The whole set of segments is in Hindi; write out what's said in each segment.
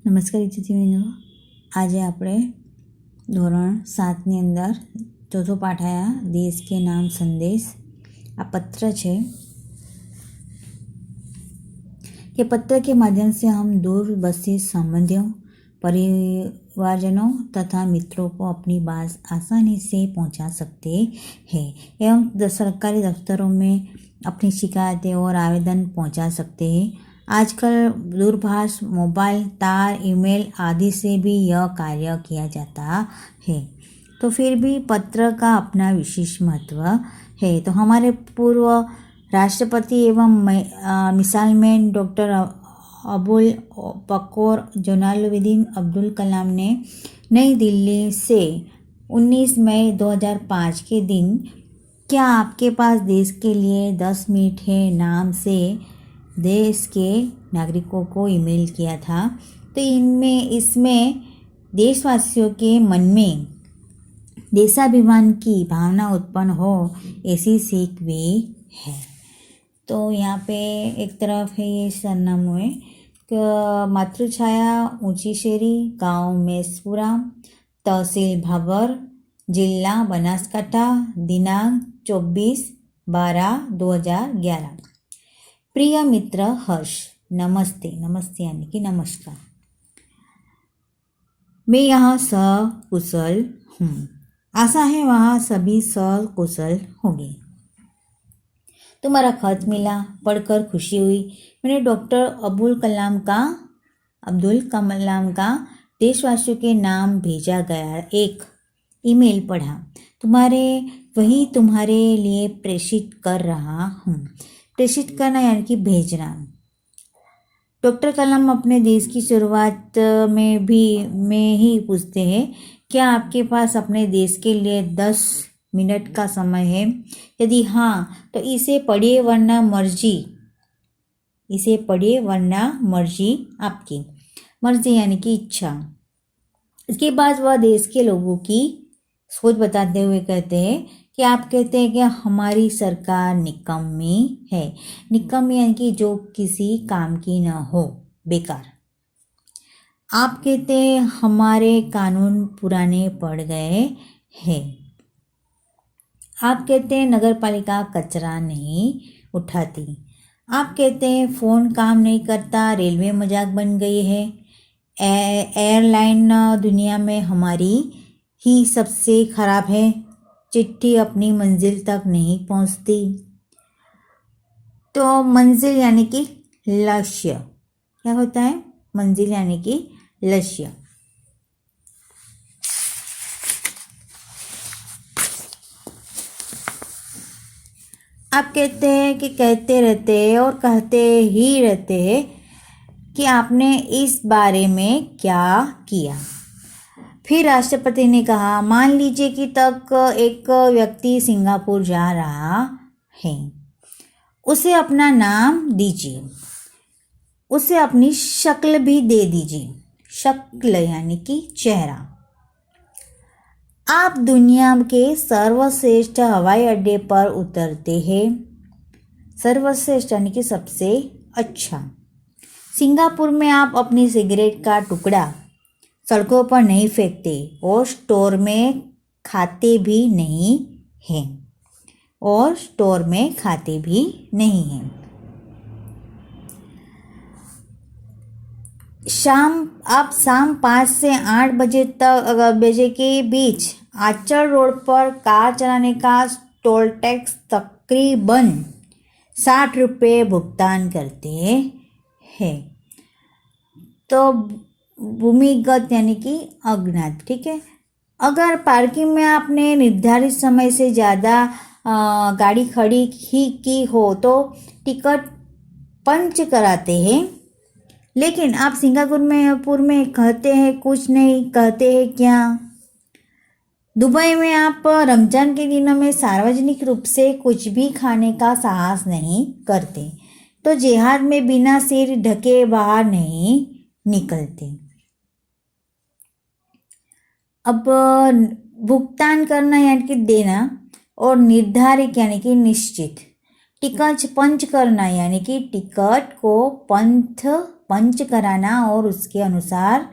નમસ્કાર વિદ્યાર્થીઓ, આજે આપણે ધોરણ 7ની અંદર ચોથો પાઠ आया देश के नाम संदेश। આ पत्र છે कि पत्र के माध्यम से हम दूर बसे संबंधियों, परिवारजनों तथा मित्रों को अपनी बात आसानी से पहुंचा सकते हैं एवं सरकारी दफ्तरों में अपनी शिकायतें और आवेदन पहुंचा सकते हैं। आजकल दूरभाष, मोबाइल, तार, ईमेल आदि से भी यह कार्य किया जाता है, तो फिर भी पत्र का अपना विशेष महत्व है। तो हमारे पूर्व राष्ट्रपति एवं मिसाल में डॉक्टर अबुल बकर जलालुद्दीन अब्दुल कलाम ने नई दिल्ली से 19 मई 2005 के दिन क्या आपके पास देश के लिए 10 मिनट है नाम से देश के नागरिकों को ईमेल किया था। तो इसमें देशवासियों के मन में देशाभिमान की भावना उत्पन्न हो ऐसी सीख भी है। तो यहाँ पे एक तरफ है ये सरनामों है कि मातृछाया ऊंची शेरी, गांव मेसपुरा, तहसील भाबर, जिला बनासकांठा, दिनांक 24/12/2011। प्रिय मित्र हर्ष, नमस्ते। नमस्ते यानी कि नमस्कार। मैं यहाँ सकुशल हूँ। आशा है वहाँ सभी सकुशल होंगे। तुम्हारा खत मिला, पढ़कर खुशी हुई। मैंने डॉक्टर अब्दुल कलाम का देशवासियों के नाम भेजा गया एक ईमेल पढ़ा। तुम्हारे लिए प्रेषित कर रहा हूँ। प्रेषित करना यानी कि भेजना। डॉक्टर कलाम अपने देश की शुरुआत में ही पूछते हैं, क्या आपके पास अपने देश के लिए 10 मिनट का समय है? यदि हाँ तो इसे पढ़िए वरना मर्जी आपकी। मर्जी यानी कि इच्छा। इसके बाद वह देश के लोगों की सोच बताते हुए कहते हैं कि आप कहते हैं कि हमारी सरकार निकम्मी है। निकम्मी यानी कि जो किसी काम की न हो, बेकार। आप कहते हैं हमारे कानून पुराने पड़ गए हैं। आप कहते हैं नगर पालिका कचरा नहीं उठाती। आप कहते हैं फ़ोन काम नहीं करता, रेलवे मजाक बन गई है। एयरलाइन दुनिया में हमारी ही सबसे खराब है। चिट्ठी अपनी मंजिल तक नहीं पहुंचती। तो मंजिल यानी कि लक्ष्य। क्या होता है? मंजिल यानी कि लक्ष्य। आप कहते हैं कि कहते रहते हैं और कहते ही रहते हैं कि आपने इस बारे में क्या किया। फिर राष्ट्रपति ने कहा, मान लीजिए कि तक एक व्यक्ति सिंगापुर जा रहा है। उसे अपना नाम दीजिए, उसे अपनी शक्ल भी दे दीजिए। शक्ल यानी कि चेहरा। आप दुनिया के सर्वश्रेष्ठ हवाई अड्डे पर उतरते हैं। सर्वश्रेष्ठ यानी कि सबसे अच्छा। सिंगापुर में आप अपनी सिगरेट का टुकड़ा सड़कों पर नहीं फेंकते और स्टोर में खाते भी नहीं हैं। शाम 5 से 8 बजे के बीच आचल रोड पर कार चलाने का टोल टैक्स तकरीबन 60 रुपये भुगतान करते हैं। तो भूमिगत यानी कि अज्ञात, ठीक है। अगर पार्किंग में आपने निर्धारित समय से ज़्यादा गाड़ी खड़ी ही की हो तो टिकट पंच कराते हैं। लेकिन आप सिंगापुर में कहते हैं कुछ नहीं, कहते हैं क्या? दुबई में आप रमजान के दिनों में सार्वजनिक रूप से कुछ भी खाने का साहस नहीं करते। तो जिहाद में बिना सिर ढके बाहर नहीं निकलते। अब भुगतान करना यानी कि देना और निर्धारित यानी कि निश्चित। टिकट पंच करना यानी कि टिकट को पंच कराना और उसके अनुसार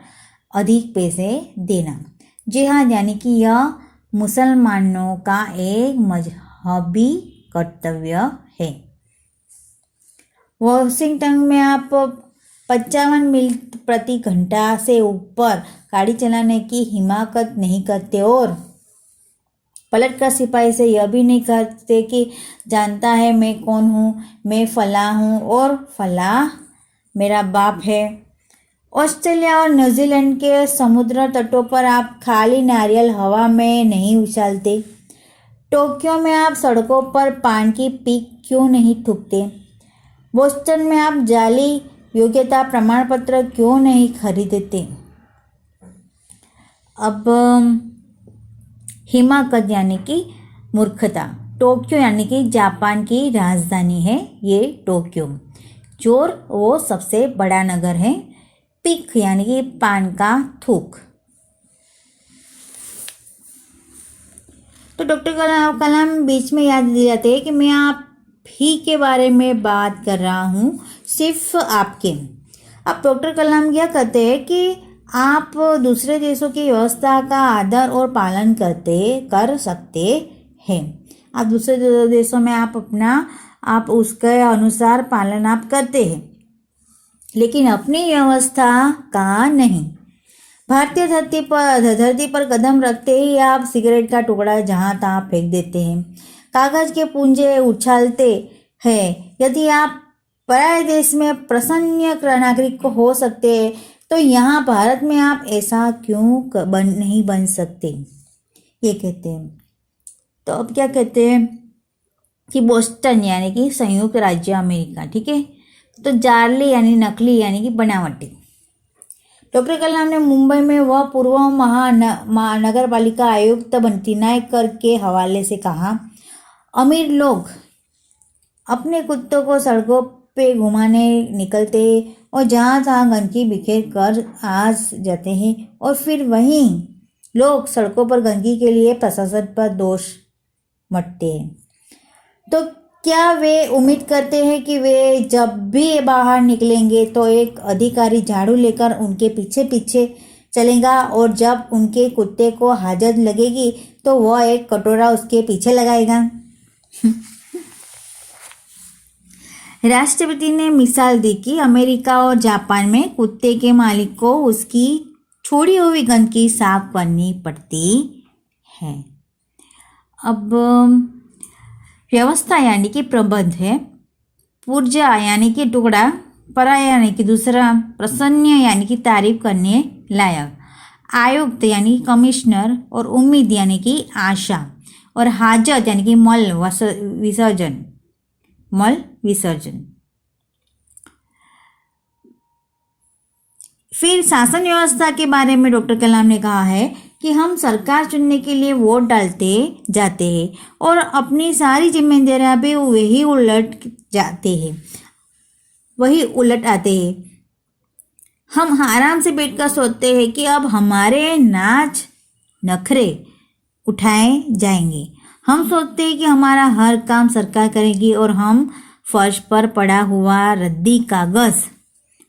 अधिक पैसे देना। जिहाद यानी कि यह मुसलमानों का एक मजहबी कर्तव्य है। वॉशिंगटन में आप 55 मील प्रति घंटा से ऊपर गाड़ी चलाने की हिमाकत नहीं करते और पलट कर सिपाही से यह भी नहीं कहते कि जानता है मैं कौन हूँ, मैं फलां हूँ और फलां मेरा बाप है। ऑस्ट्रेलिया और न्यूजीलैंड के समुद्र तटों पर आप खाली नारियल हवा में नहीं उछालते। टोक्यो में आप सड़कों पर पान की पीक क्यों नहीं थूकते। बोस्टन में आप जाली योग्यता प्रमाण पत्र क्यों नहीं खरीदते। अब हिमाकत यानी कि मूर्खता। टोक्यो यानी कि जापान की राजधानी है ये टोक्यो, जो वो सबसे बड़ा नगर है। पिक यानी कि पान का थूक। तो डॉक्टर कलाम बीच में याद दिलाते हैं कि मैं आप ही के बारे में बात कर रहा हूँ, सिर्फ आपके। अब डॉक्टर कलाम क्या कहते हैं कि आप दूसरे देशों की व्यवस्था का आदर और पालन कर सकते हैं। आप दूसरे देशों में आप उसके अनुसार पालन आप करते हैं, लेकिन अपनी व्यवस्था का नहीं। भारतीय धरती पर कदम रखते ही आप सिगरेट का टुकड़ा जहां तहां फेंक देते हैं, कागज के पुंजे उछालते हैं। यदि आप पराये देश में प्रसन्न नागरिक हो सकते हैं तो यहाँ भारत में आप ऐसा क्यों नहीं बन सकते, ये कहते हैं। तो अब क्या कहते हैं कि बोस्टन यानी कि संयुक्त राज्य अमेरिका, ठीक है। तो जाली यानी नकली यानी कि बनावटी। डॉक्टर कलाम ने मुंबई में वह पूर्व महानगर पालिका आयुक्त बंटी नायकर के हवाले से कहा, अमीर लोग अपने कुत्तों को सड़कों पे घुमाने निकलते और जहाँ तहाँ गंदगी बिखेर कर आ जाते हैं और फिर वहीं लोग सड़कों पर गंदगी के लिए प्रशासन पर दोष मढ़ते हैं। तो क्या वे उम्मीद करते हैं कि वे जब भी बाहर निकलेंगे तो एक अधिकारी झाड़ू लेकर उनके पीछे पीछे चलेगा और जब उनके कुत्ते को हाजत लगेगी तो वह एक कटोरा उसके पीछे लगाएगा। राष्ट्रपति ने मिसाल दी कि अमेरिका और जापान में कुत्ते के मालिक को उसकी छोड़ी हुई गंदगी साफ करनी पड़ती है। अब व्यवस्था यानी कि प्रबंध है। पुर्जा यानी कि टुकड़ा, पराया यानी कि दूसरा, प्रसन्न यानी कि तारीफ करने लायक, आयुक्त यानी कि कमिश्नर और उम्मीद यानी कि आशा और हाजत यानी कि मल विसर्जन। फिर शासन व्यवस्था के बारे में डॉक्टर कलाम ने कहा है कि हम सरकार चुनने के लिए वोट डालते जाते हैं और अपनी सारी जिम्मेदारियां भी वही उलट आते हैं। हम आराम से बैठकर सोचते हैं कि अब हमारे नाच नखरे उठाए जाएंगे। हम सोचते हैं कि हमारा हर काम सरकार करेगी और हम फर्श पर पड़ा हुआ रद्दी कागज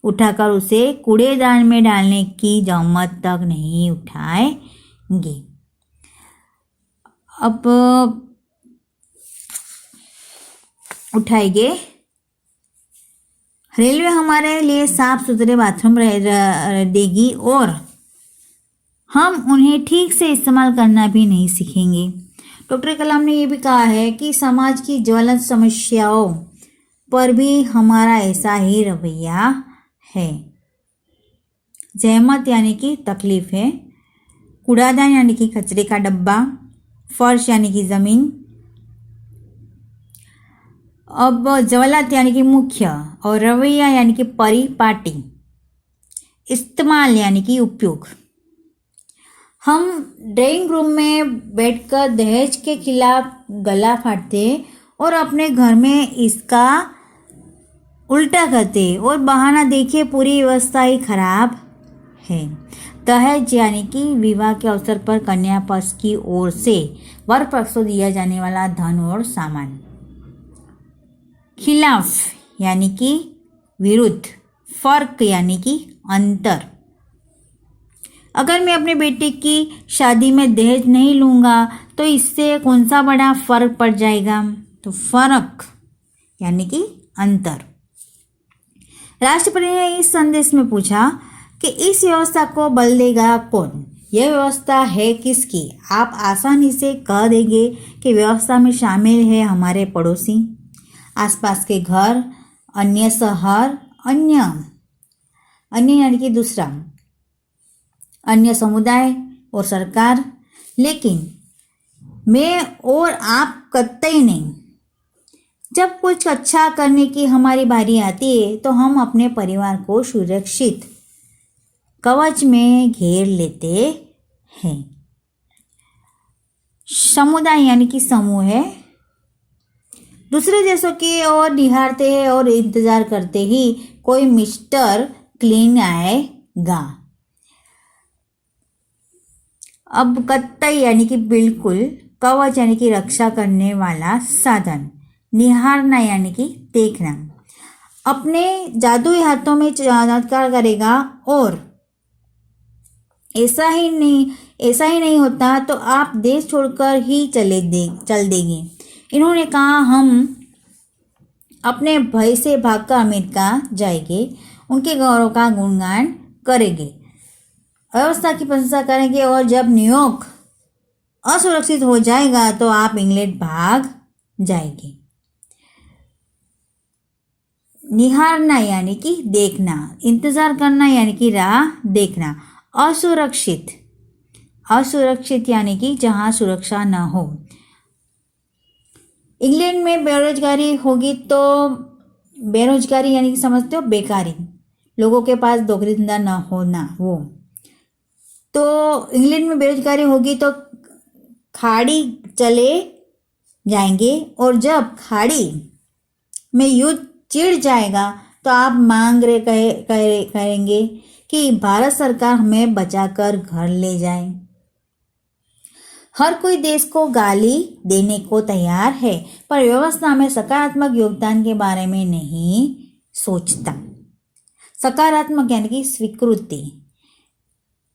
उठाकर उसे कूड़ेदान में डालने की जहमत तक नहीं उठाएंगे। अब उठाएंगे। रेलवे हमारे लिए साफ सुथरे बाथरूम देगी और हम उन्हें ठीक से इस्तेमाल करना भी नहीं सीखेंगे। डॉक्टर कलाम ने यह भी कहा है कि समाज की ज्वलंत समस्याओं पर भी हमारा ऐसा ही रवैया है। जहमत यानी कि तकलीफ है, कूड़ादान यानी कि कचरे का डब्बा, फर्श यानी कि ज़मीन। अब ज्वलंत यानी कि मुख्य और रवैया यानी कि परिपाटी, इस्तेमाल यानी कि उपयोग। हम ड्राइंग रूम में बैठकर दहेज के खिलाफ गला फाड़ते और अपने घर में इसका उल्टा करते और बहाना देखिए पूरी व्यवस्था ही खराब है। दहेज यानी कि विवाह के अवसर पर कन्या पक्ष की ओर से वर पक्ष को दिया जाने वाला धन और सामान। खिलाफ यानी कि विरुद्ध, फर्क यानी कि अंतर। अगर मैं अपने बेटे की शादी में दहेज नहीं लूँगा तो इससे कौन सा बड़ा फर्क पड़ जाएगा? तो फर्क यानी कि अंतर। राष्ट्रपति ने इस संदेश में पूछा कि इस व्यवस्था को बल देगा कौन? यह व्यवस्था है किसकी? आप आसानी से कह देंगे कि व्यवस्था में शामिल है हमारे पड़ोसी, आसपास के घर, अन्य शहर, अन्य यानी कि दूसरा, अन्य समुदाय और सरकार। लेकिन मैं और आप कतई नहीं। जब कुछ अच्छा करने की हमारी बारी आती है तो हम अपने परिवार को सुरक्षित कवच में घेर लेते हैं। समुदाय यानी कि समूह है, दूसरे देशों की ओर निहारते हैं और इंतजार करते ही कोई मिस्टर क्लीन आएगा। अब कतई यानी कि बिल्कुल, कवच यानी कि रक्षा करने वाला साधन, निहारना यानी कि देखना, अपने जादुई हाथों में चमत्कार करेगा। और ऐसा ही नहीं होता तो आप देश छोड़कर ही चल देंगे। इन्होंने कहा हम अपने भय से भागकर अमेरिका जाएंगे, उनके गौरव का गुणगान करेंगे, व्यवस्था की प्रशंसा करेंगे और जब न्यूयॉर्क असुरक्षित हो जाएगा तो आप इंग्लैंड भाग जाएंगे। निहारना यानी कि देखना, इंतजार करना यानी कि राह देखना, असुरक्षित यानी कि जहां सुरक्षा न हो। इंग्लैंड में बेरोजगारी होगी तो बेरोजगारी यानी कि समझते हो बेकारी, लोगों के पास नौकरी धंधा न होना, वो तो इंग्लैंड में बेरोजगारी होगी तो खाड़ी चले जाएंगे और जब खाड़ी में युद्ध चिढ़ जाएगा तो आप मांग करेंगे कि भारत सरकार हमें बचाकर घर ले जाए। हर कोई देश को गाली देने को तैयार है पर व्यवस्था में सकारात्मक योगदान के बारे में नहीं सोचता। सकारात्मक यानी कि स्वीकृति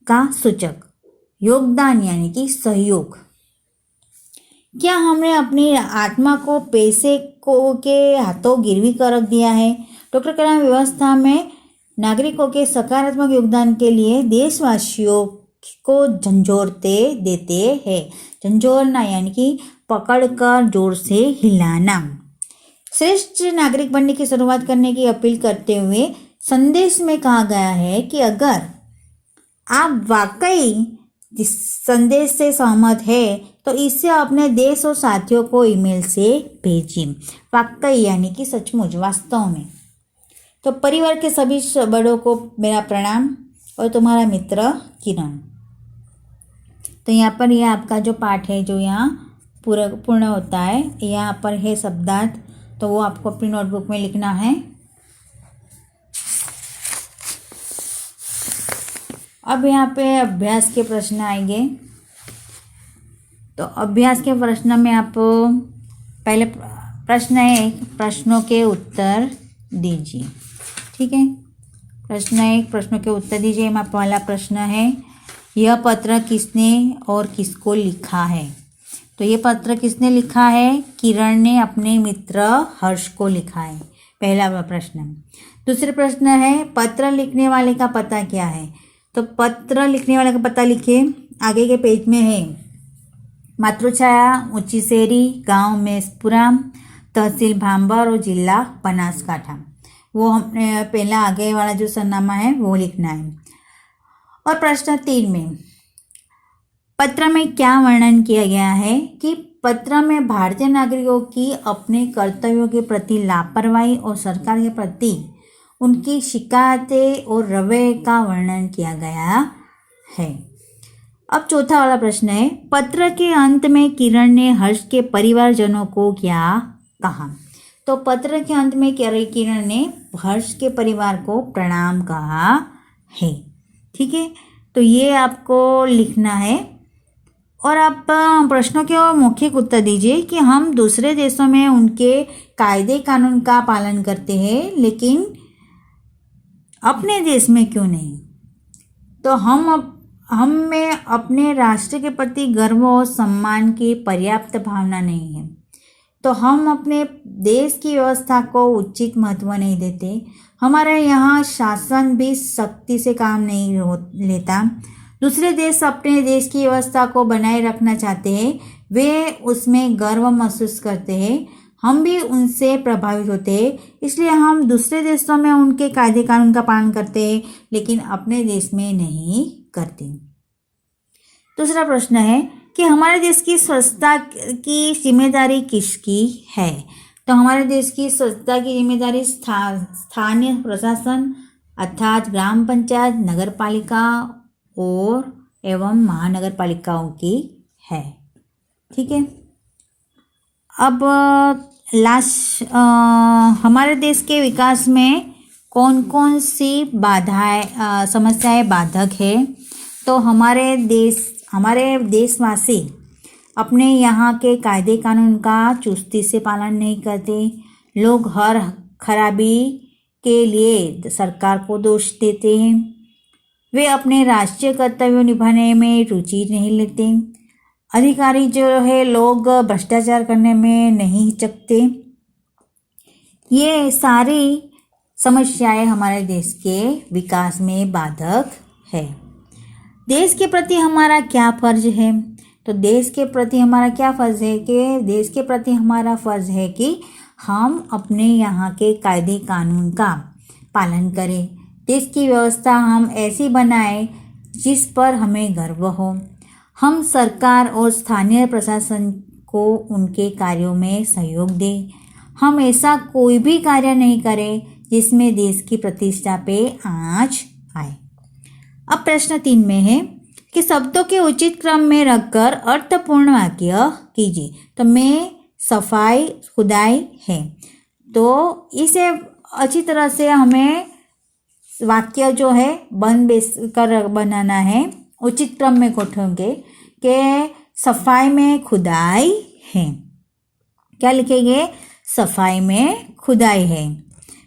का सूचक, योगदान यानी कि सहयोग। क्या हमने अपनी आत्मा को पैसे के हाथों गिरवी कर रख दिया है? डॉक्टर कलाम व्यवस्था में नागरिकों के सकारात्मक योगदान के लिए देशवासियों को झंझोरते देते हैं। झंझोरना यानी कि पकड़कर जोर से हिलाना। श्रेष्ठ नागरिक बनने की शुरुआत करने की अपील करते हुए संदेश में कहा गया है कि अगर आप वाकई इस संदेश से सहमत है तो इसे अपने देश और साथियों को ईमेल से भेजिए। वाकई यानी कि सचमुच, वास्तव में। तो परिवार के सभी बड़ों को मेरा प्रणाम और तुम्हारा मित्र किरण। तो यहाँ पर यह आपका जो पाठ है जो यहाँ पूर्ण होता है, यहाँ पर है शब्दार्थ, तो वो आपको अपनी नोटबुक में लिखना है। अब यहाँ पे अभ्यास के प्रश्न आएंगे। तो अभ्यास के प्रश्न में आप पहले प्रश्न है, प्रश्नों के उत्तर दीजिए। ठीक है, प्रश्न एक, प्रश्नों के उत्तर दीजिए। हमारा पहला प्रश्न है, यह पत्र किसने और किसको लिखा है? तो ये पत्र किसने लिखा है? किरण ने अपने मित्र हर्ष को लिखा है, पहला प्रश्न। दूसरा प्रश्न है, पत्र लिखने वाले का पता क्या है? तो पत्र लिखने वाले का पता लिखिए, आगे के पेज में है। मातृछाया, ऊंची शहरी, गांव मेसपुरा, तहसील भांबर और जिला बनासकांठा। वो हमने पहला आगे वाला जो सरनामा है वो लिखना है। और प्रश्न 3 में पत्र में क्या वर्णन किया गया है कि पत्र में भारतीय नागरिकों की अपने कर्तव्यों के प्रति लापरवाही और सरकार के प्रति उनकी शिकायतें और रवैये का वर्णन किया गया है। अब चौथा वाला प्रश्न है, पत्र के अंत में किरण ने हर्ष के परिवारजनों को क्या कहा? तो पत्र के अंत में किरण ने हर्ष के परिवार को प्रणाम कहा है। ठीक है, तो ये आपको लिखना है। और आप प्रश्नों के मौखिक उत्तर दीजिए कि हम दूसरे देशों में उनके कायदे कानून का पालन करते हैं लेकिन अपने देश में क्यों नहीं। तो हम में अपने राष्ट्र के प्रति गर्व और सम्मान की पर्याप्त भावना नहीं है, तो हम अपने देश की व्यवस्था को उचित महत्व नहीं देते। हमारे यहाँ शासन भी सख्ती से काम नहीं लेता। दूसरे देश अपने देश की व्यवस्था को बनाए रखना चाहते हैं, वे उसमें गर्व महसूस करते हैं, हम भी उनसे प्रभावित होते हैं, इसलिए हम दूसरे देशों में उनके कायदे कानून का पालन करते हैं लेकिन अपने देश में नहीं करते। दूसरा प्रश्न है कि हमारे देश की स्वच्छता की जिम्मेदारी किसकी है। तो हमारे देश की स्वच्छता की जिम्मेदारी स्थानीय प्रशासन अर्थात ग्राम पंचायत, नगर पालिका और एवं महानगर पालिकाओं की है। ठीक है। अब हमारे देश के विकास में कौन कौन सी बाधाएं समस्याएं बाधक है। तो हमारे देशवासी अपने यहाँ के कायदे कानून का चुस्ती से पालन नहीं करते। लोग हर खराबी के लिए सरकार को दोष देते हैं। वे अपने राष्ट्रीय कर्तव्य निभाने में रुचि नहीं लेते। अधिकारी जो है लोग भ्रष्टाचार करने में नहीं हिचकते। ये सारी समस्याएं हमारे देश के विकास में बाधक है। देश के प्रति हमारा क्या फ़र्ज है। तो देश के प्रति हमारा क्या फ़र्ज है कि देश के प्रति हमारा फ़र्ज है कि हम अपने यहाँ के कायदे कानून का पालन करें। देश की व्यवस्था हम ऐसी बनाएं जिस पर हमें गर्व हो। हम सरकार और स्थानीय प्रशासन को उनके कार्यों में सहयोग दें। हम ऐसा कोई भी कार्य नहीं करें जिसमें देश की प्रतिष्ठा पे आँच आए। अब प्रश्न 3 में है कि शब्दों के उचित क्रम में रखकर अर्थपूर्ण वाक्य कीजिए। तो में सफाई खुदाई है, तो इसे अच्छी तरह से हमें वाक्य जो है बन बेस कर बनाना है। उचित क्रम में कोठोगे कि सफाई में खुदाई है। क्या लिखेंगे? सफाई में खुदाई है।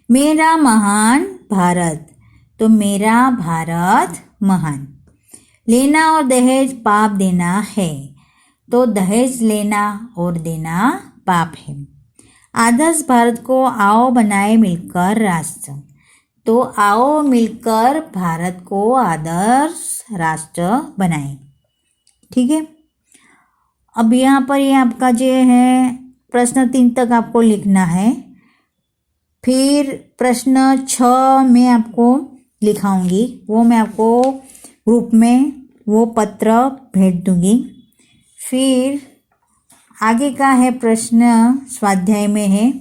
मेरा महान भारत, तो मेरा भारत महान। लेना और दहेज पाप देना है, तो दहेज लेना और देना पाप है। आदर्श भारत को आओ बनाए मिलकर राष्ट्र, तो आओ मिलकर भारत को आदर्श राष्ट्र बनाएं। ठीक है। अब यहाँ पर ये आपका जो है प्रश्न 3 तक आपको लिखना है। फिर प्रश्न 6 में आपको लिखाऊंगी, वो मैं आपको ग्रुप में वो पत्र भेज दूंगी। फिर आगे का है प्रश्न स्वाध्याय में है,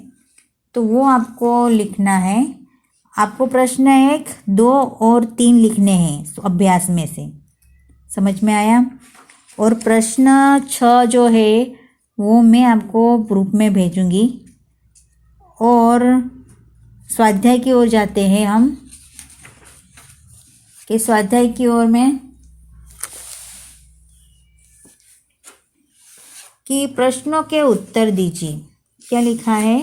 तो वो आपको लिखना है। आपको प्रश्न 1, 2 और 3 लिखने हैं अभ्यास में से। समझ में आया? और प्रश्न 6 जो है वो मैं आपको ग्रुप में भेजूंगी। और स्वाध्याय की ओर जाते हैं हम कि स्वाध्याय की ओर में कि प्रश्नों के उत्तर दीजिए। क्या लिखा है?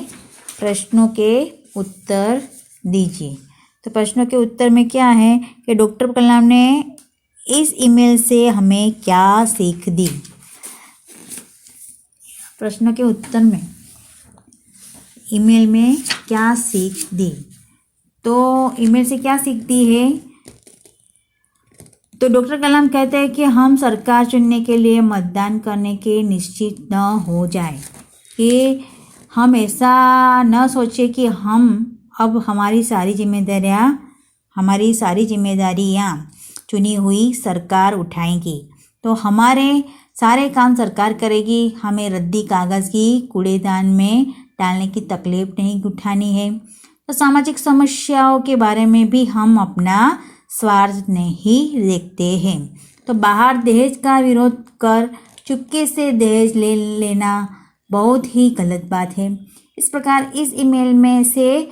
प्रश्नों के उत्तर दीजिए। तो प्रश्नों के उत्तर में क्या है कि डॉक्टर कलाम ने इस ईमेल से हमें क्या सीख दी। प्रश्नों के उत्तर में ईमेल में क्या सीख दी। तो ईमेल से क्या सीख दी है? तो डॉक्टर कलाम कहते हैं कि हम सरकार चुनने के लिए मतदान करने के निश्चित न हो जाए, कि हम ऐसा न सोचें कि हम अब हमारी सारी जिम्मेदारियां चुनी हुई सरकार उठाएंगी, तो हमारे सारे काम सरकार करेगी। हमें रद्दी कागज़ की कूड़ेदान में डालने की तकलीफ नहीं उठानी है। तो सामाजिक समस्याओं के बारे में भी हम अपना स्वार्थ नहीं देखते हैं। तो बाहर दहेज का विरोध कर चुपके से दहेज ले लेना बहुत ही गलत बात है। इस प्रकार इस ईमेल में से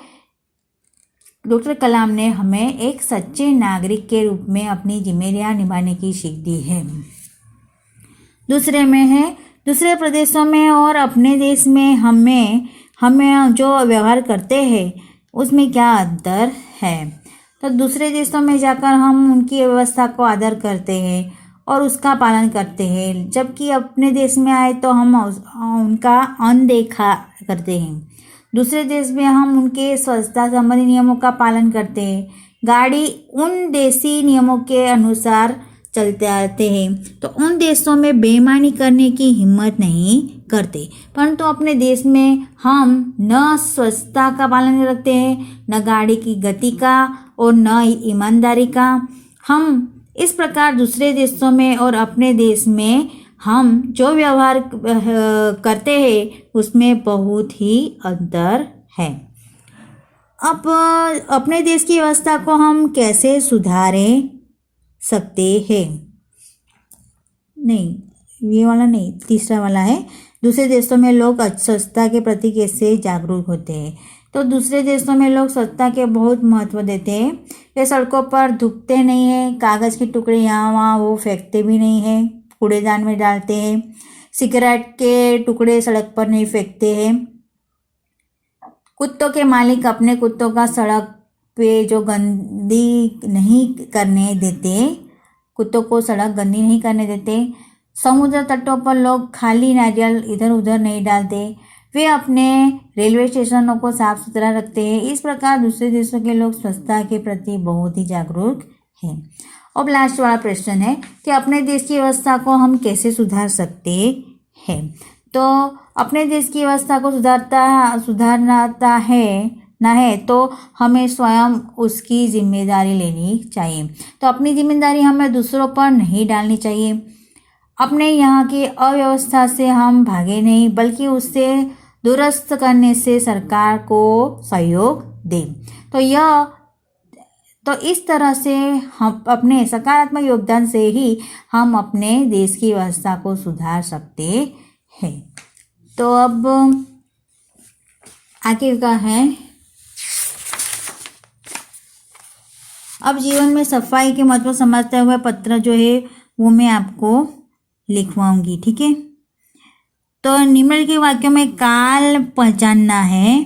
डॉक्टर कलाम ने हमें एक सच्चे नागरिक के रूप में अपनी जिम्मेदारियां निभाने की सीख दी है। दूसरे में है दूसरे प्रदेशों में और अपने देश में हमें जो व्यवहार करते हैं उसमें क्या अंतर है। तो दूसरे देशों में जाकर हम उनकी व्यवस्था को आदर करते हैं और उसका पालन करते हैं, जबकि अपने देश में आए तो हम उनका अनदेखा करते हैं। दूसरे देश में हम उनके स्वच्छता संबंधी नियमों का पालन करते हैं, गाड़ी उन देसी नियमों के अनुसार चलते आते हैं, तो उन देशों में बेईमानी करने की हिम्मत नहीं करते। परंतु अपने देश में हम न स्वच्छता का पालन रखते हैं, न गाड़ी की गति का और न ईमानदारी का। हम इस प्रकार दूसरे देशों में और अपने देश में हम जो व्यवहार करते हैं उसमें बहुत ही अंतर है। अब अपने देश की व्यवस्था को हम कैसे सुधारें सकते हैं? नहीं, ये वाला नहीं, तीसरा वाला है दूसरे देशों में लोग स्वच्छता के प्रति कैसे जागरूक होते हैं। तो दूसरे देशों में लोग स्वच्छता के बहुत महत्व देते हैं। वे सड़कों पर थूकते नहीं हैं, कागज़ के टुकड़े यहाँ वहाँ वो फेंकते भी नहीं हैं, कूड़ेदान में डालते हैं। सिगरेट के टुकड़े सड़क पर नहीं फेंकते हैं। कुत्तों के मालिक अपने कुत्तों का सड़क पे जो गंदी नहीं करने देते, कुत्तों को सड़क गंदी नहीं करने देते। समुद्र तटों पर लोग खाली नारियल इधर उधर नहीं डालते। वे अपने रेलवे स्टेशनों को साफ सुथरा रखते हैं। इस प्रकार दूसरे देशों के लोग स्वच्छता के प्रति बहुत ही जागरूक हैं। अब लास्ट वाला प्रश्न है कि अपने देश की व्यवस्था को हम कैसे सुधार सकते हैं। तो अपने देश की व्यवस्था को सुधारना है तो हमें स्वयं उसकी जिम्मेदारी लेनी चाहिए। तो अपनी जिम्मेदारी हमें दूसरों पर नहीं डालनी चाहिए। अपने यहाँ की अव्यवस्था से हम भागे नहीं, बल्कि उससे दुरुस्त करने से सरकार को सहयोग दें। तो इस तरह से हम अपने सकारात्मक योगदान से ही हम अपने देश की व्यवस्था को सुधार सकते हैं। तो अब आगे का है, अब जीवन में सफाई के महत्व समझते हुए पत्र जो है वो मैं आपको लिखवाऊंगी, ठीक है। तो निम्नलिखित के वाक्यों में काल पहचानना है,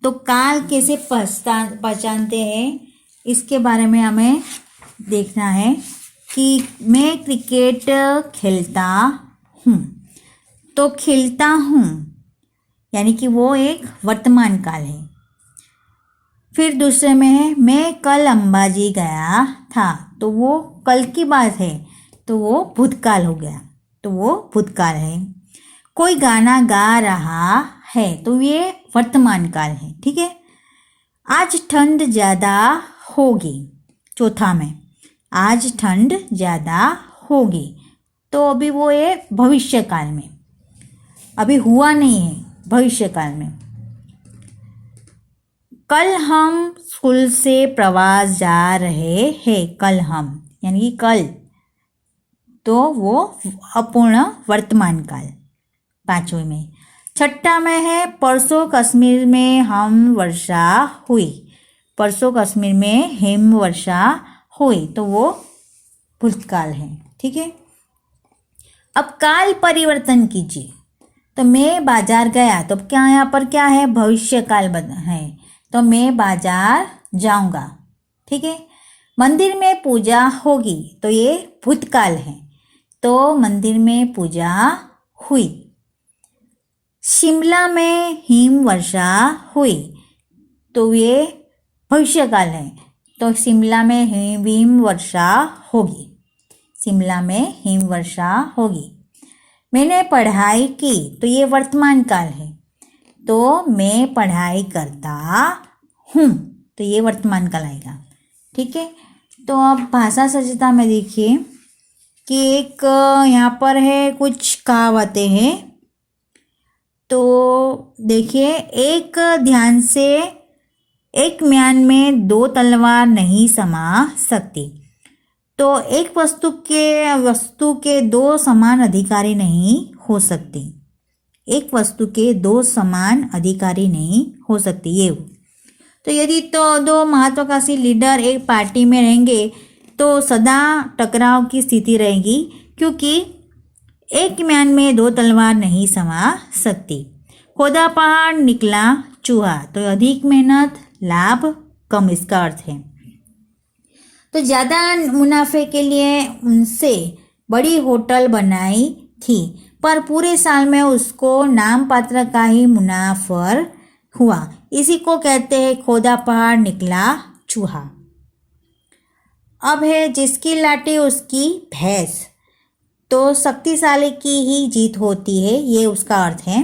तो काल कैसे पहचानते हैं इसके बारे में हमें देखना है कि मैं क्रिकेट खेलता हूँ। तो खेलता हूँ यानी कि वो एक वर्तमान काल है। फिर दूसरे में है मैं कल अंबाजी गया था, तो वो कल की बात है, तो वो भूतकाल हो गया, तो वो भूतकाल है। कोई गाना गा रहा है, तो ये वर्तमान काल है, ठीक है। आज ठंड ज़्यादा होगी, चौथा में आज ठंड ज़्यादा होगी, तो अभी वो है भविष्य काल में, अभी हुआ नहीं है, भविष्य काल में। कल हम स्कूल से प्रवास जा रहे हैं, कल हम यानी कि कल, तो वो अपूर्ण वर्तमान काल, पांचवें में। छठा में है परसों कश्मीर में हम वर्षा हुई, परसों कश्मीर में हिम वर्षा हुई, तो वो भूतकाल है, ठीक है। अब काल परिवर्तन कीजिए, तो मैं बाजार गया, तो क्या यहाँ पर क्या है, भविष्य काल है, तो मैं बाजार जाऊंगा, ठीक है। मंदिर में पूजा होगी, तो ये भूतकाल है, तो मंदिर में पूजा हुई। शिमला में हिम वर्षा हुई, तो ये भविष्यकाल है, तो शिमला में हिम वर्षा होगी, शिमला में हिम वर्षा होगी। मैंने पढ़ाई की, तो ये वर्तमान काल है, तो मैं पढ़ाई करता हूँ, तो ये वर्तमान काल आएगा, ठीक है। तो अब भाषा सज्जता में देखिए कि एक यहाँ पर है कुछ कहावतें हैं, तो देखिए, एक ध्यान से एक म्यान में दो तलवार नहीं समा सकती, तो एक वस्तु के दो समान अधिकारी नहीं हो सकते, एक वस्तु के दो समान अधिकारी नहीं हो सकते, ये। तो यदि तो दो महत्वाकांक्षी लीडर एक पार्टी में रहेंगे तो सदा टकराव की स्थिति रहेगी, क्योंकि एक म्यान में दो तलवार नहीं समा सकती। खोदा पहाड़ निकला चूहा, तो अधिक मेहनत लाभ कम, इसका अर्थ है। तो ज़्यादा मुनाफे के लिए उनसे बड़ी होटल बनाई थी, पर पूरे साल में उसको नाम पात्र का ही मुनाफा हुआ। इसी को कहते हैं खोदा पहाड़ निकला चूहा। अब है जिसकी लाठी उसकी भैंस, तो शक्तिशाली की ही जीत होती है, ये उसका अर्थ है।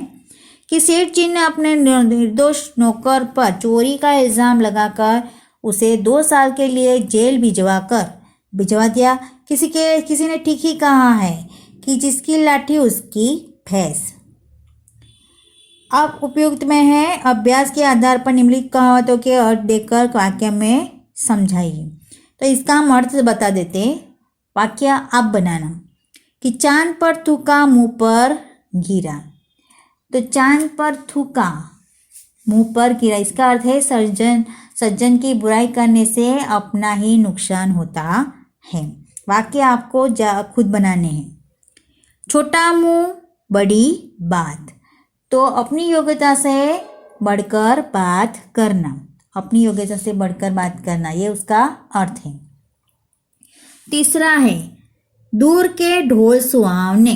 कि सेठ जी ने अपने निर्दोष नौकर पर चोरी का इल्ज़ाम लगाकर उसे 2 साल के लिए जेल भिजवा दिया। किसी ने ठीक ही कहा है कि जिसकी लाठी उसकी भैंस। अब उपयुक्त में है, अभ्यास के आधार पर निम्नलिखित कहावतों के अर्थ देकर वाक्य में समझाइए। तो इसका हम अर्थ बता देते। वाक्य आप बनाना कि चांद पर थूका मुंह पर गिरा। तो चांद पर थूका मुंह पर गिरा, इसका अर्थ है सज्जन की बुराई करने से अपना ही नुकसान होता है। वाक्य आपको खुद बनाने हैं। छोटा मुंह बड़ी बात, तो अपनी योग्यता से बढ़कर बात करना, अपनी योग्यता से बढ़कर बात करना, ये उसका अर्थ है। तीसरा है दूर के ढोल सुहावने।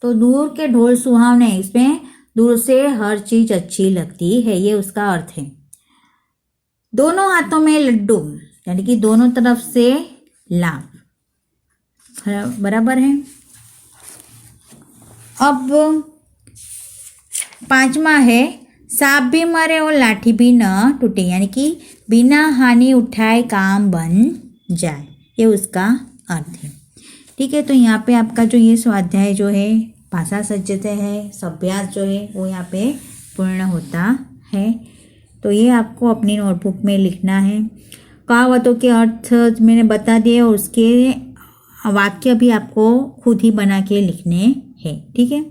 तो दूर के ढोल सुहावने, इसमें दूर से हर चीज अच्छी लगती है, ये उसका अर्थ है। दोनों हाथों में लड्डू, यानी कि दोनों तरफ से लाभ, बराबर है। अब 5वां है सांप भी मरे और लाठी भी न टूटे, यानी कि बिना हानि उठाए काम बन जाए, ये उसका अर्थ है। ठीक है, तो यहाँ पे आपका जो ये स्वाध्याय जो है भाषा सज्जते है, सभ्यास जो है वो यहाँ पे पूर्ण होता है। तो ये आपको अपनी नोटबुक में लिखना है। कहावतों के अर्थ मैंने बता दिए और उसके वाक्य भी आपको खुद ही बना के लिखने हैं। ठीक है।